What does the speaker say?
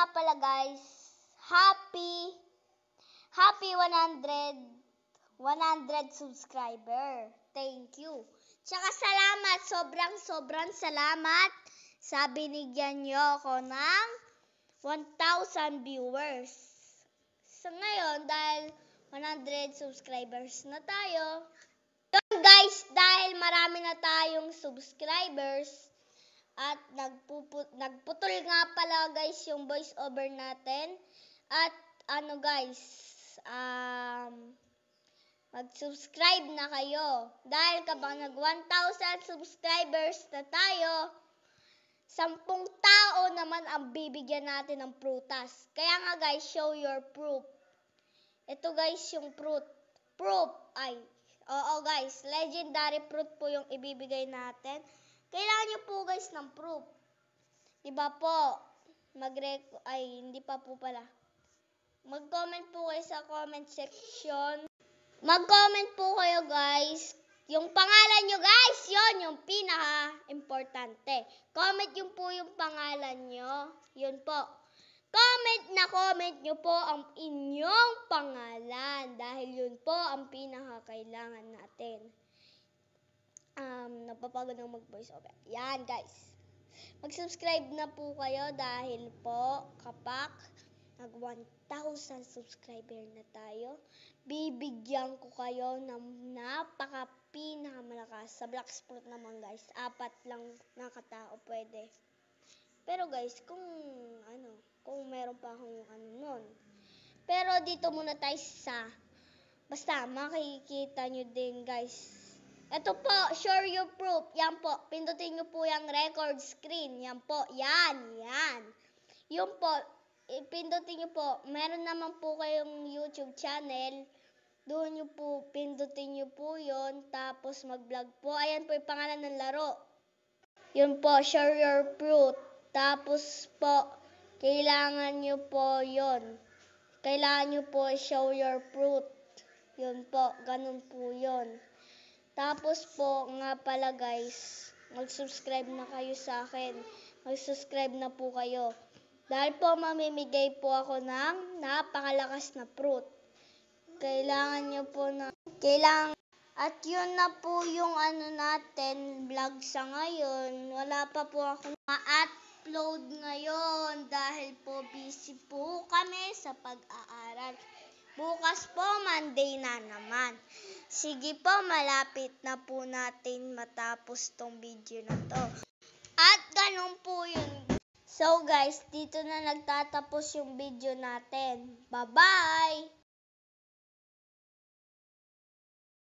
nga pala guys, happy 100 subscriber. Thank you. Tsaka salamat, sobrang salamat sa binigyan nyo ako ng 1,000 viewers. So ngayon, dahil 100 subscribers na tayo, yun guys, dahil marami na tayong subscribers, at nagputol nga pala guys yung voice over natin. At mag-subscribe na kayo. Dahil kapag nag 1,000 subscribers na tayo, 10 tao naman ang bibigyan natin ng prutas. Kaya nga guys, show your proof. Ito guys yung proof. Oo guys, legendary fruit po yung ibibigay natin. Kailangan nyo po guys ng proof. Diba po? Hindi pa po pala. Mag-comment po kayo sa comment section. Mag-comment po kayo guys. Yung pangalan nyo guys, yun yung pinaka-importante. Comment yun po yung pangalan nyo. Yun po. Comment nyo po ang inyong pangalan. Dahil yun po ang pinaka-kailangan natin. Napapagod ng mag-voice over. Yan guys. Mag-subscribe na po kayo dahil po kapag nag 1,000 subscriber na tayo, bibigyan ko kayo ng pinakamalakas. Sa Black Sport naman guys, 4 lang na katao pwede. Pero guys, kung meron pa akong nun. Pero dito muna tayo basta makikita nyo din guys. Ito po, show your proof. Yan po, pindutin nyo po yung record screen. Yan po, yan. Yung po, pindutin nyo po. Meron naman po kayong YouTube channel. Doon nyo po, pindutin nyo po yun. Tapos mag-vlog po. Ayan po yung pangalan ng laro. Yun po, show your proof. Tapos po, kailangan nyo po yun. Kailangan nyo po show your proof. Yun po, ganun po yun. Tapos po nga pala guys, mag-subscribe na kayo sa akin. Mag-subscribe na po kayo. Dahil po mamimigay po ako ng napakalakas na fruit. Kailangan nyo po At yun na po yung natin, vlog sa ngayon. Wala pa po ako ma-upload ngayon dahil po busy po kami sa pag-aaral. Bukas po, Monday na naman. Sige po, malapit na po natin matapos tong video na to. At ganun po yun. So guys, dito na nagtatapos yung video natin. Bye-bye!